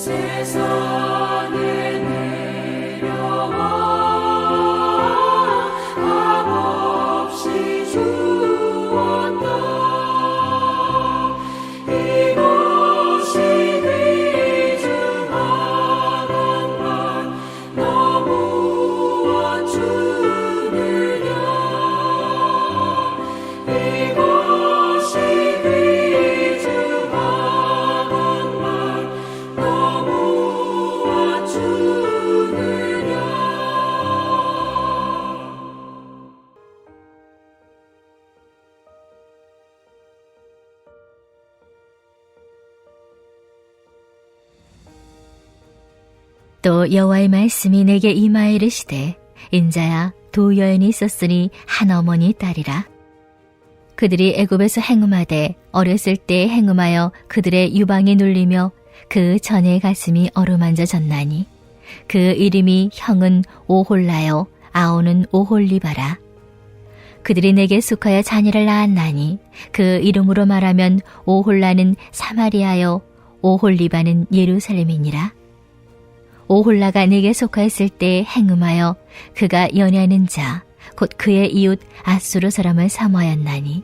세상에 내려와 값없이 주었다. 이것이 귀중한 것 너무와 주느냐. 이것이 귀중한 것 너무와 주느냐. 또 여호와의 말씀이 내게 임하여 이르시되 인자야 두 여인이 있었으니 한 어머니 딸이라. 그들이 애굽에서 행음하되 어렸을 때 행음하여 그들의 유방이 눌리며 그 전의 가슴이 어루만져졌나니 그 이름이 형은 오홀라요 아오는 오홀리바라. 그들이 내게 속하여 자녀를 낳았나니 그 이름으로 말하면 오홀라는 사마리아요 오홀리바는 예루살렘이니라. 오홀라가 내게 속하였을 때 행음하여 그가 연애하는 자 곧 그의 이웃 아수르 사람을 사모하였나니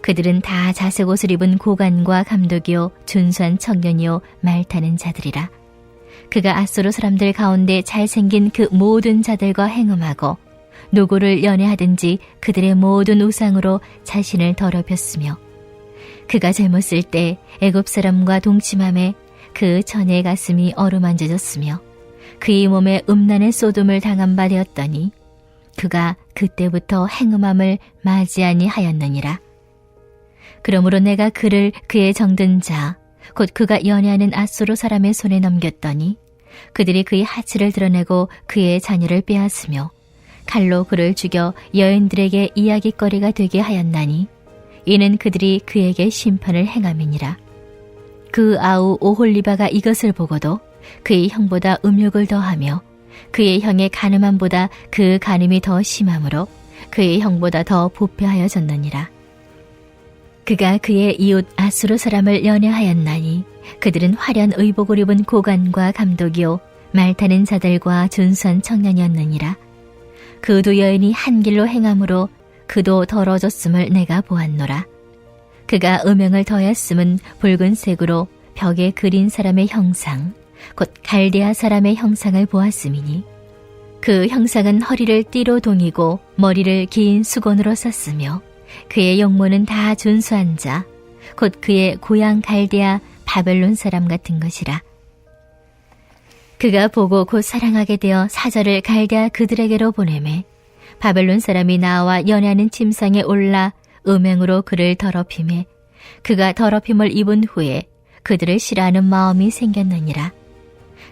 그들은 다 자색 옷을 입은 고관과 감독이요 준수한 청년이요 말 타는 자들이라. 그가 아수르 사람들 가운데 잘생긴 그 모든 자들과 행음하고 누구를 연애하든지 그들의 모든 우상으로 자신을 더럽혔으며 그가 젊었을 때 애굽 사람과 동침함에 그 전의 가슴이 어루만져졌으며 그의 몸에 음란의 소돔을 당한 바 되었더니 그가 그때부터 행음함을 맞이하니 하였느니라. 그러므로 내가 그를 그의 정든 자 곧 그가 연애하는 아수르 사람의 손에 넘겼더니 그들이 그의 하치를 드러내고 그의 자녀를 빼앗으며 칼로 그를 죽여 여인들에게 이야깃거리가 되게 하였나니 이는 그들이 그에게 심판을 행함이니라. 그 아우 오홀리바가 이것을 보고도 그의 형보다 음욕을 더하며 그의 형의 간음함보다 그 간음이 더 심함으로 그의 형보다 더 부패하여졌느니라. 그가 그의 이웃 아수르 사람을 연애하였나니 그들은 화려한 의복을 입은 고관과 감독이요 말 타는 자들과 준수한 청년이었느니라. 그 두 여인이 한 길로 행함으로 그도 더러워졌음을 내가 보았노라. 그가 음행을 더하였음은 붉은색으로 벽에 그린 사람의 형상 곧 갈대아 사람의 형상을 보았음이니 그 형상은 허리를 띠로 동이고 머리를 긴 수건으로 썼으며 그의 용모는 다 준수한 자 곧 그의 고향 갈대아 바벨론 사람 같은 것이라. 그가 보고 곧 사랑하게 되어 사절을 갈대아 그들에게로 보내매 바벨론 사람이 나와 연애하는 침상에 올라 음행으로 그를 더럽히매 그가 더럽힘을 입은 후에 그들을 싫어하는 마음이 생겼느니라.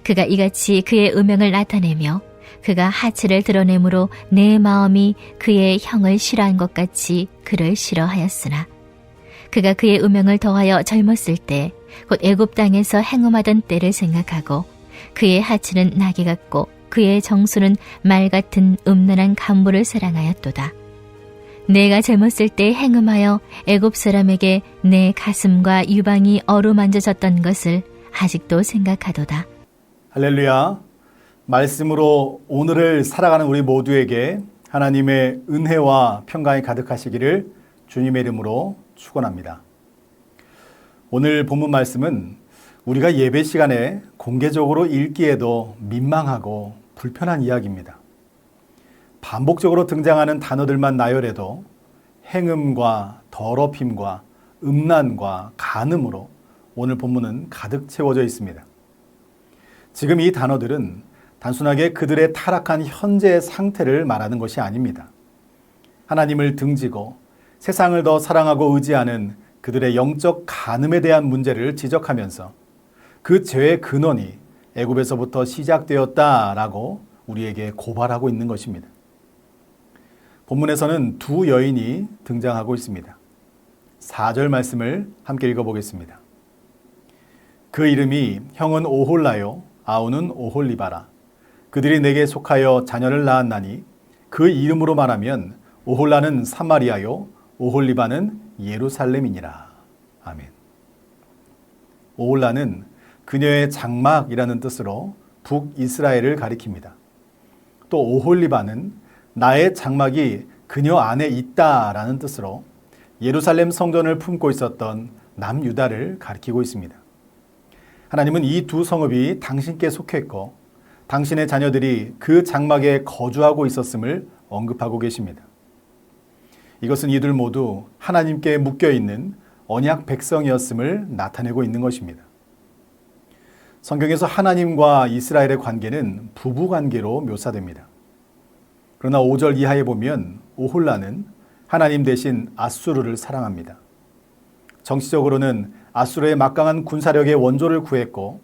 그가 이같이 그의 음행을 나타내며 그가 하치를 드러내므로 내 마음이 그의 형을 싫어한 것 같이 그를 싫어하였으나 그가 그의 음행을 더하여 젊었을 때 곧 애굽 땅에서 행음하던 때를 생각하고 그의 하치는 나귀 같고 그의 정수는 말 같은 음란한 간부를 사랑하였도다. 내가 젊었을 때 행음하여 애굽 사람에게 내 가슴과 유방이 어루만져졌던 것을 아직도 생각하도다. 할렐루야. 말씀으로 오늘을 살아가는 우리 모두에게 하나님의 은혜와 평강이 가득하시기를 주님의 이름으로 축원합니다. 오늘 본문 말씀은 우리가 예배 시간에 공개적으로 읽기에도 민망하고 불편한 이야기입니다. 반복적으로 등장하는 단어들만 나열해도 행음과 더럽힘과 음란과 간음으로 오늘 본문은 가득 채워져 있습니다. 지금 이 단어들은 단순하게 그들의 타락한 현재의 상태를 말하는 것이 아닙니다. 하나님을 등지고 세상을 더 사랑하고 의지하는 그들의 영적 간음에 대한 문제를 지적하면서 그 죄의 근원이 애굽에서부터 시작되었다라고 우리에게 고발하고 있는 것입니다. 본문에서는 두 여인이 등장하고 있습니다. 4절 말씀을 함께 읽어보겠습니다. 그 이름이 형은 오홀라요 아우는 오홀리바라. 그들이 내게 속하여 자녀를 낳았나니 그 이름으로 말하면 오홀라는 사마리아요 오홀리바는 예루살렘이니라. 아멘. 오홀라는 그녀의 장막이라는 뜻으로 북이스라엘을 가리킵니다. 또 오홀리바는 나의 장막이 그녀 안에 있다라는 뜻으로 예루살렘 성전을 품고 있었던 남유다를 가리키고 있습니다. 하나님은 이 두 성읍이 당신께 속했고 당신의 자녀들이 그 장막에 거주하고 있었음을 언급하고 계십니다. 이것은 이들 모두 하나님께 묶여있는 언약 백성이었음을 나타내고 있는 것입니다. 성경에서 하나님과 이스라엘의 관계는 부부 관계로 묘사됩니다. 그러나 5절 이하에 보면 오홀라는 하나님 대신 아수르를 사랑합니다. 정치적으로는 아수르의 막강한 군사력의 원조를 구했고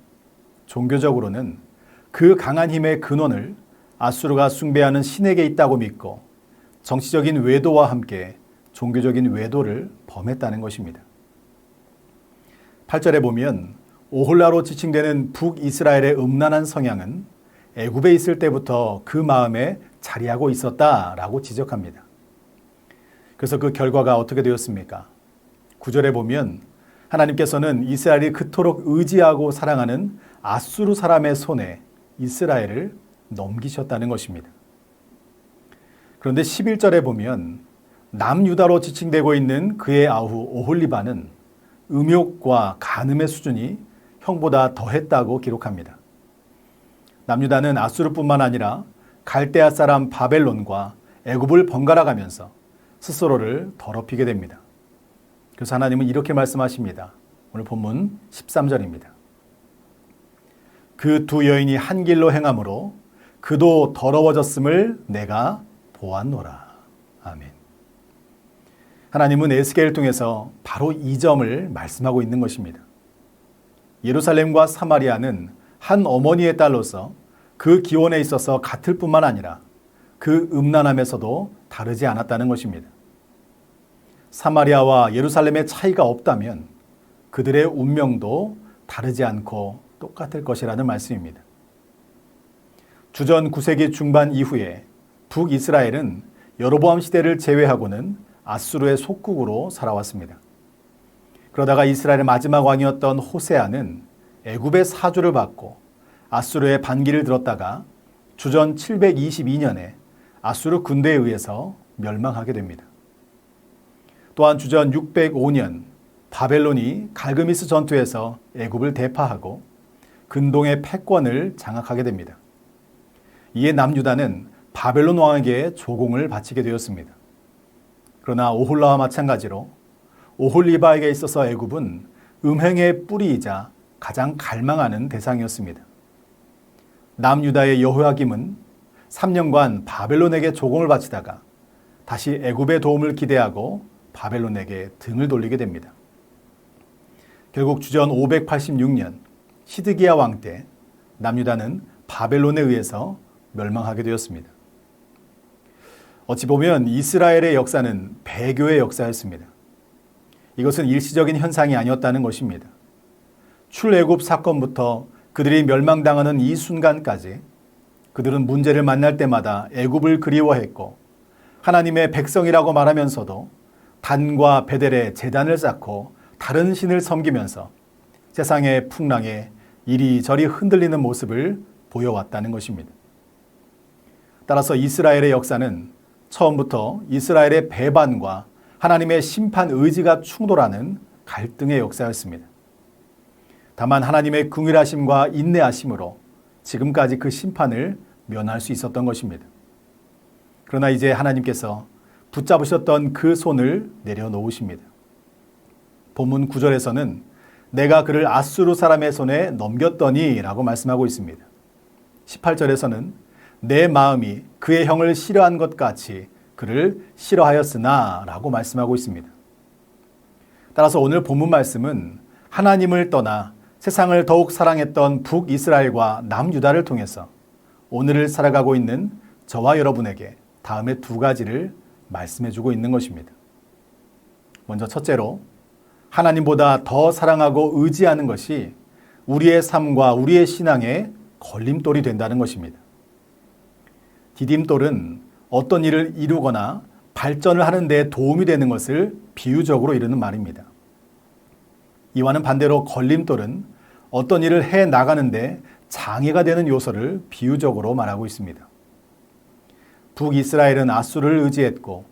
종교적으로는 그 강한 힘의 근원을 아수르가 숭배하는 신에게 있다고 믿고 정치적인 외도와 함께 종교적인 외도를 범했다는 것입니다. 8절에 보면 오홀라로 지칭되는 북이스라엘의 음란한 성향은 애굽에 있을 때부터 그 마음에 자리하고 있었다라고 지적합니다. 그래서 그 결과가 어떻게 되었습니까? 9절에 보면 하나님께서는 이스라엘이 그토록 의지하고 사랑하는 아수르 사람의 손에 이스라엘을 넘기셨다는 것입니다. 그런데 11절에 보면 남유다로 지칭되고 있는 그의 아후 오홀리바는 음욕과 간음의 수준이 형보다 더했다고 기록합니다. 남유다는 아수르뿐만 아니라 갈대아 사람 바벨론과 애굽을 번갈아 가면서 스스로를 더럽히게 됩니다. 그래서 하나님은 이렇게 말씀하십니다. 오늘 본문 13절입니다. 그 두 여인이 한 길로 행함으로 그도 더러워졌음을 내가 보았노라. 아멘. 하나님은 에스겔을 통해서 바로 이 점을 말씀하고 있는 것입니다. 예루살렘과 사마리아는 한 어머니의 딸로서 그 기원에 있어서 같을 뿐만 아니라 그 음란함에서도 다르지 않았다는 것입니다. 사마리아와 예루살렘의 차이가 없다면 그들의 운명도 다르지 않고 똑같을 것이라는 말씀입니다. 주전 9세기 중반 이후에 북이스라엘은 여로보암 시대를 제외하고는 아수르의 속국으로 살아왔습니다. 그러다가 이스라엘의 마지막 왕이었던 호세아는 애굽의 사주를 받고 아수르의 반기를 들었다가 주전 722년에 아수르 군대에 의해서 멸망하게 됩니다. 또한 주전 605년 바벨론이 갈그미스 전투에서 애굽을 대파하고 근동의 패권을 장악하게 됩니다. 이에 남유다는 바벨론 왕에게 조공을 바치게 되었습니다. 그러나 오홀라와 마찬가지로 오홀리바에게 있어서 애굽은 음행의 뿌리이자 가장 갈망하는 대상이었습니다. 남유다의 여호야김은 3년간 바벨론에게 조공을 바치다가 다시 애굽의 도움을 기대하고 바벨론에게 등을 돌리게 됩니다. 결국 주전 586년 시드기야 왕 때 남유다는 바벨론에 의해서 멸망하게 되었습니다. 어찌 보면 이스라엘의 역사는 배교의 역사였습니다. 이것은 일시적인 현상이 아니었다는 것입니다. 출애굽 사건부터 그들이 멸망당하는 이 순간까지 그들은 문제를 만날 때마다 애굽을 그리워했고 하나님의 백성이라고 말하면서도 단과 베델에 제단을 쌓고 다른 신을 섬기면서 세상의 풍랑에 이리저리 흔들리는 모습을 보여왔다는 것입니다. 따라서 이스라엘의 역사는 처음부터 이스라엘의 배반과 하나님의 심판 의지가 충돌하는 갈등의 역사였습니다. 다만 하나님의 긍휼하심과 인내하심으로 지금까지 그 심판을 면할 수 있었던 것입니다. 그러나 이제 하나님께서 붙잡으셨던 그 손을 내려놓으십니다. 본문 9절에서는 내가 그를 아수르 사람의 손에 넘겼더니 라고 말씀하고 있습니다. 18절에서는 내 마음이 그의 형을 싫어한 것 같이 그를 싫어하였으나 라고 말씀하고 있습니다. 따라서 오늘 본문 말씀은 하나님을 떠나 세상을 더욱 사랑했던 북이스라엘과 남유다를 통해서 오늘을 살아가고 있는 저와 여러분에게 다음의 두 가지를 말씀해주고 있는 것입니다. 먼저 첫째로 하나님보다 더 사랑하고 의지하는 것이 우리의 삶과 우리의 신앙의 걸림돌이 된다는 것입니다. 디딤돌은 어떤 일을 이루거나 발전을 하는 데 도움이 되는 것을 비유적으로 이르는 말입니다. 이와는 반대로 걸림돌은 어떤 일을 해 나가는데 장애가 되는 요소를 비유적으로 말하고 있습니다. 북이스라엘은 아수르를 의지했고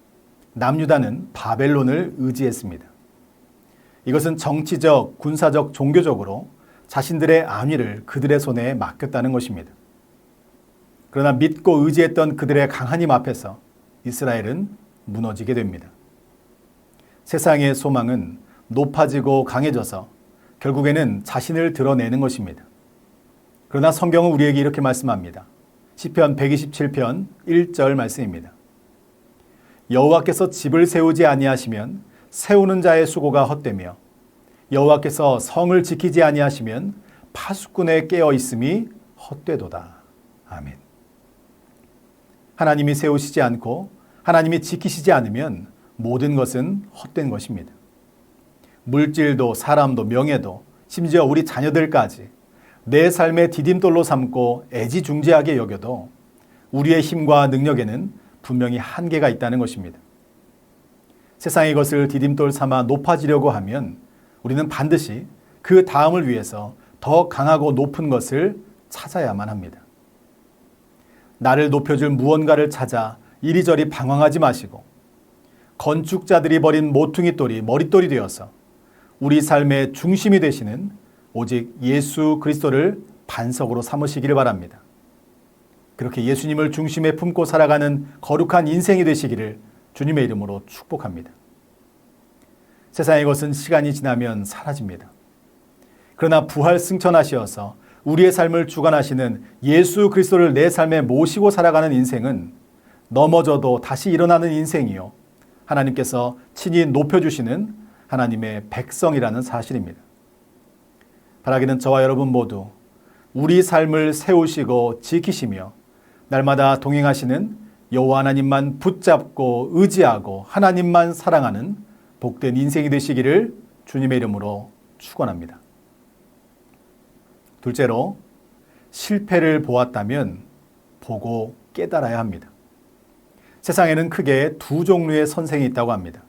남유다는 바벨론을 의지했습니다. 이것은 정치적, 군사적, 종교적으로 자신들의 안위를 그들의 손에 맡겼다는 것입니다. 그러나 믿고 의지했던 그들의 강한 힘 앞에서 이스라엘은 무너지게 됩니다. 세상의 소망은 높아지고 강해져서 결국에는 자신을 드러내는 것입니다. 그러나 성경은 우리에게 이렇게 말씀합니다. 시편 127편 1절 말씀입니다. 여호와께서 집을 세우지 아니하시면 세우는 자의 수고가 헛되며 여호와께서 성을 지키지 아니하시면 파수꾼의 깨어 있음이 헛되도다. 아멘. 하나님이 세우시지 않고 하나님이 지키시지 않으면 모든 것은 헛된 것입니다. 물질도 사람도 명예도 심지어 우리 자녀들까지 내 삶의 디딤돌로 삼고 애지중지하게 여겨도 우리의 힘과 능력에는 분명히 한계가 있다는 것입니다. 세상의 것을 디딤돌 삼아 높아지려고 하면 우리는 반드시 그 다음을 위해서 더 강하고 높은 것을 찾아야만 합니다. 나를 높여줄 무언가를 찾아 이리저리 방황하지 마시고 건축자들이 버린 모퉁이 돌이 머릿돌이 되어서 우리 삶의 중심이 되시는 오직 예수 그리스도를 반석으로 삼으시기를 바랍니다. 그렇게 예수님을 중심에 품고 살아가는 거룩한 인생이 되시기를 주님의 이름으로 축복합니다. 세상의 것은 시간이 지나면 사라집니다. 그러나 부활 승천하시어서 우리의 삶을 주관하시는 예수 그리스도를 내 삶에 모시고 살아가는 인생은 넘어져도 다시 일어나는 인생이요. 하나님께서 친히 높여주시는 하나님의 백성이라는 사실입니다. 바라기는 저와 여러분 모두 우리 삶을 세우시고 지키시며 날마다 동행하시는 여호와 하나님만 붙잡고 의지하고 하나님만 사랑하는 복된 인생이 되시기를 주님의 이름으로 축원합니다. 둘째로, 실패를 보았다면 보고 깨달아야 합니다. 세상에는 크게 두 종류의 선생이 있다고 합니다.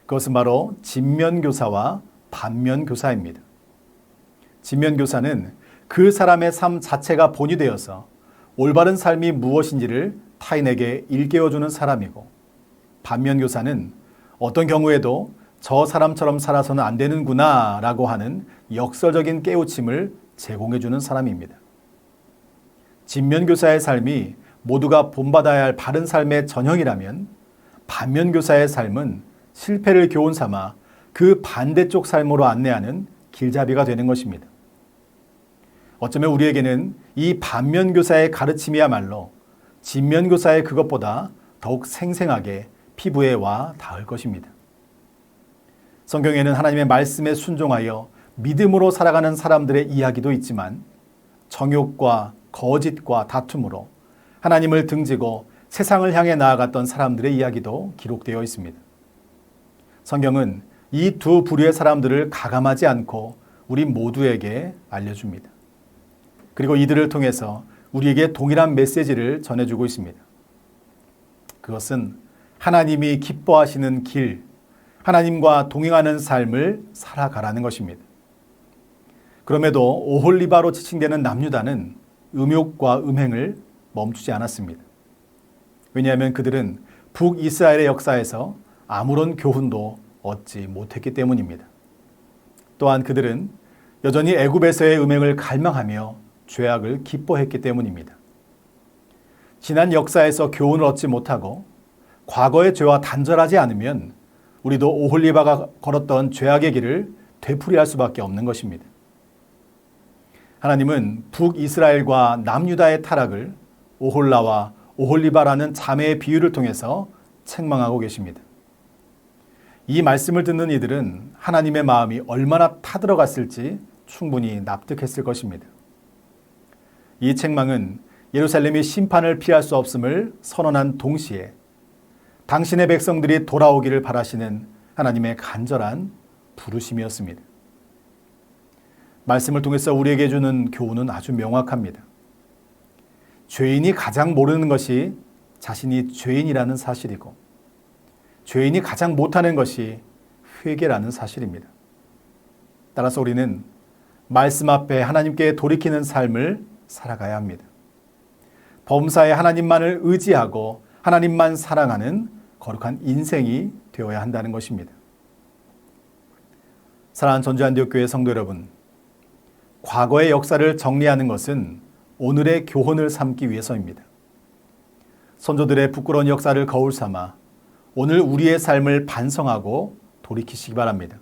그것은 바로 진면교사와 반면교사입니다. 진면교사는 그 사람의 삶 자체가 본이 되어서 올바른 삶이 무엇인지를 타인에게 일깨워주는 사람이고, 반면교사는 어떤 경우에도 저 사람처럼 살아서는 안 되는구나 라고 하는 역설적인 깨우침을 제공해주는 사람입니다. 진면교사의 삶이 모두가 본받아야 할 바른 삶의 전형이라면 반면교사의 삶은 실패를 교훈 삼아 그 반대쪽 삶으로 안내하는 길잡이가 되는 것입니다. 어쩌면 우리에게는 이 반면교사의 가르침이야말로 진면교사의 그것보다 더욱 생생하게 피부에 와 닿을 것입니다. 성경에는 하나님의 말씀에 순종하여 믿음으로 살아가는 사람들의 이야기도 있지만 정욕과 거짓과 다툼으로 하나님을 등지고 세상을 향해 나아갔던 사람들의 이야기도 기록되어 있습니다. 성경은 이 두 부류의 사람들을 가감하지 않고 우리 모두에게 알려줍니다. 그리고 이들을 통해서 우리에게 동일한 메시지를 전해주고 있습니다. 그것은 하나님이 기뻐하시는 길, 하나님과 동행하는 삶을 살아가라는 것입니다. 그럼에도 오홀리바로 지칭되는 남유다는 음욕과 음행을 멈추지 않았습니다. 왜냐하면 그들은 북이스라엘의 역사에서 아무런 교훈도 얻지 못했기 때문입니다. 또한 그들은 여전히 애굽에서의 음행을 갈망하며 죄악을 기뻐했기 때문입니다. 지난 역사에서 교훈을 얻지 못하고 과거의 죄와 단절하지 않으면 우리도 오홀리바가 걸었던 죄악의 길을 되풀이할 수밖에 없는 것입니다. 하나님은 북이스라엘과 남유다의 타락을 오홀라와 오홀리바라는 자매의 비유를 통해서 책망하고 계십니다. 이 말씀을 듣는 이들은 하나님의 마음이 얼마나 타들어갔을지 충분히 납득했을 것입니다. 이 책망은 예루살렘이 심판을 피할 수 없음을 선언한 동시에 당신의 백성들이 돌아오기를 바라시는 하나님의 간절한 부르심이었습니다. 말씀을 통해서 우리에게 주는 교훈은 아주 명확합니다. 죄인이 가장 모르는 것이 자신이 죄인이라는 사실이고, 죄인이 가장 못하는 것이 회개라는 사실입니다. 따라서 우리는 말씀 앞에 하나님께 돌이키는 삶을 살아가야 합니다. 범사에 하나님만을 의지하고 하나님만 사랑하는 거룩한 인생이 되어야 한다는 것입니다. 사랑하는 전주안디옥교회 성도 여러분, 과거의 역사를 정리하는 것은 오늘의 교훈을 삼기 위해서입니다. 선조들의 부끄러운 역사를 거울 삼아 오늘 우리의 삶을 반성하고 돌이키시기 바랍니다.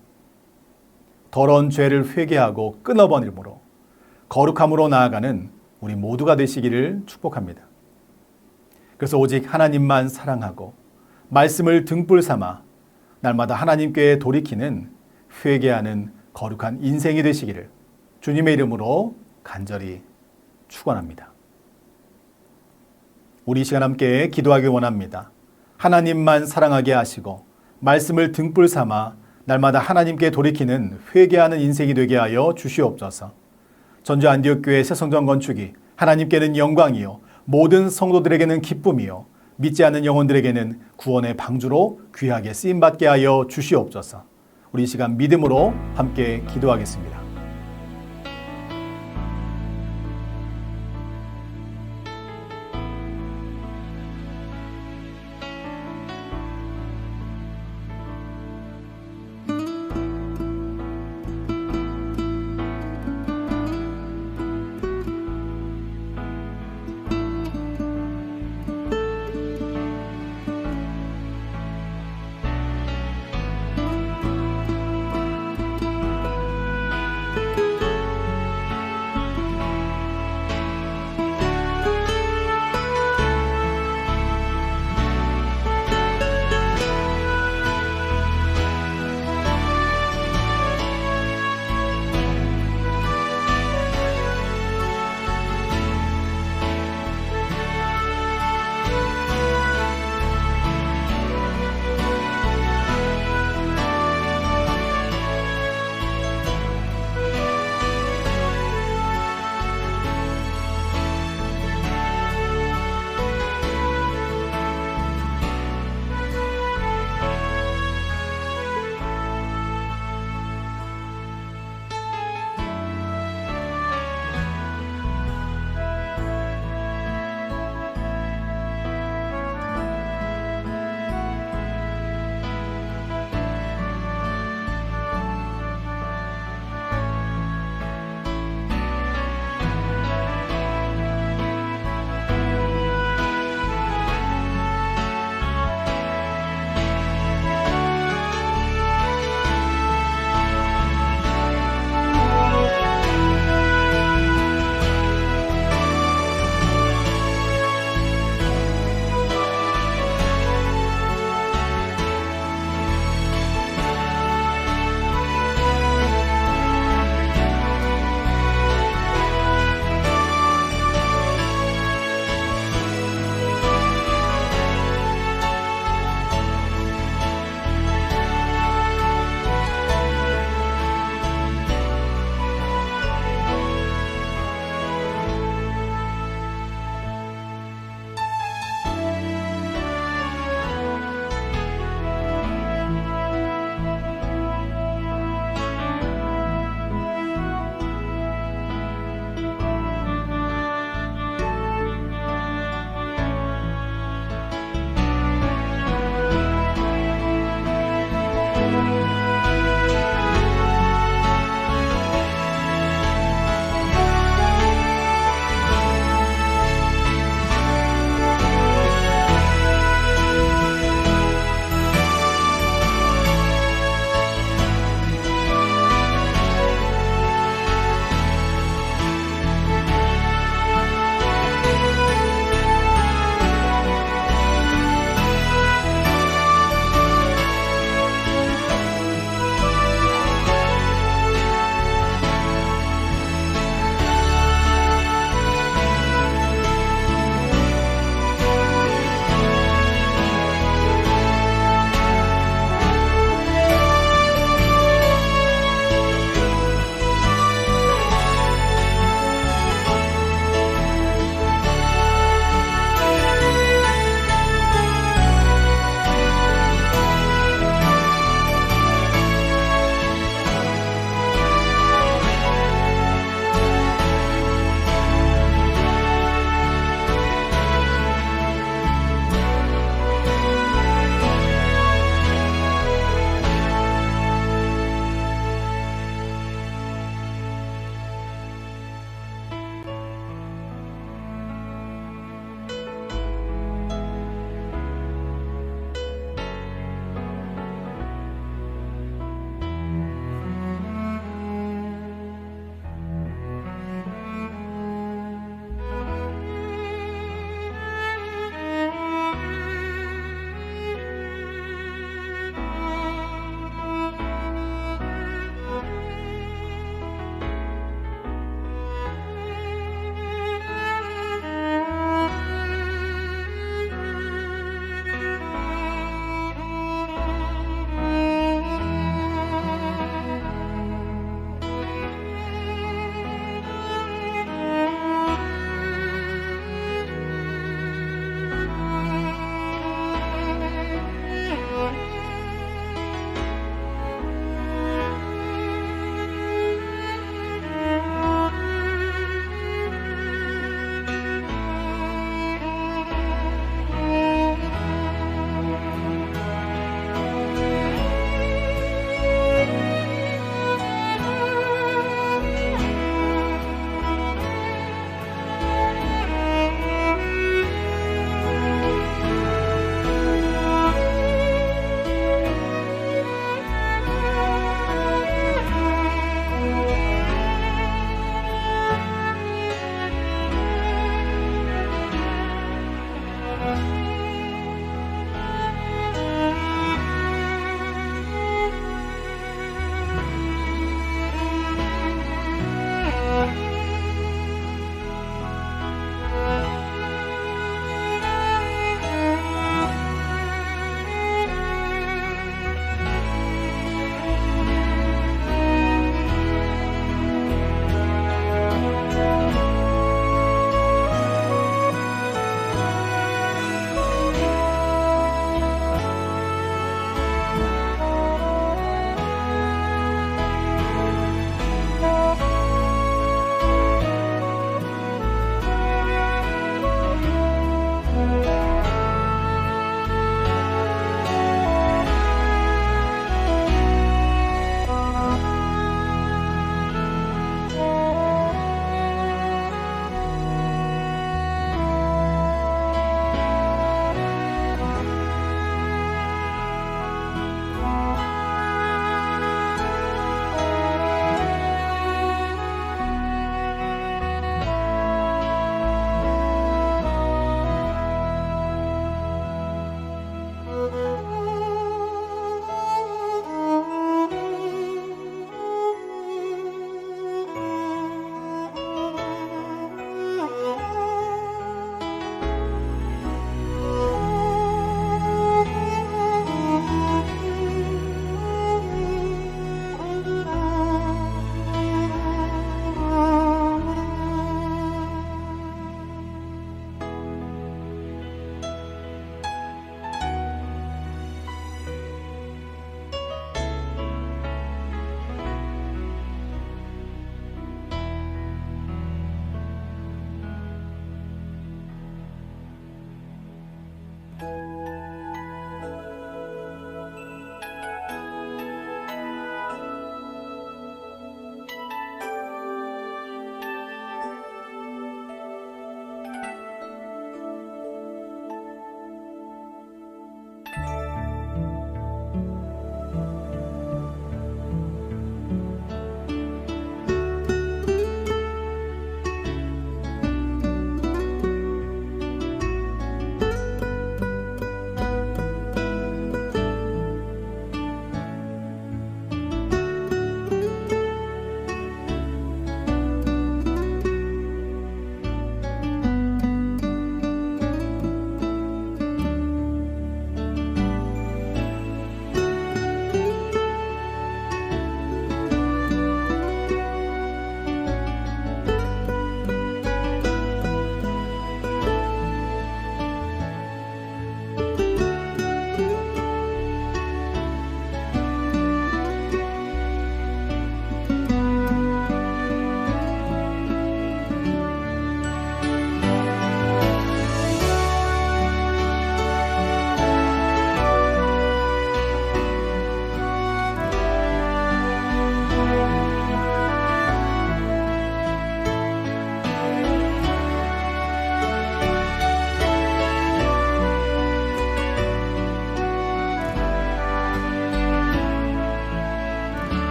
더러운 죄를 회개하고 끊어버림으로 거룩함으로 나아가는 우리 모두가 되시기를 축복합니다. 그래서 오직 하나님만 사랑하고 말씀을 등불 삼아 날마다 하나님께 돌이키는 회개하는 거룩한 인생이 되시기를 주님의 이름으로 간절히 축원합니다. 우리 이 시간 함께 기도하기 원합니다. 하나님만 사랑하게 하시고 말씀을 등불 삼아 날마다 하나님께 돌이키는 회개하는 인생이 되게 하여 주시옵소서. 전주 안디옥교회 새성전 건축이 하나님께는 영광이요 모든 성도들에게는 기쁨이요 믿지 않는 영혼들에게는 구원의 방주로 귀하게 쓰임받게 하여 주시옵소서. 우리 이 시간 믿음으로 함께 기도하겠습니다.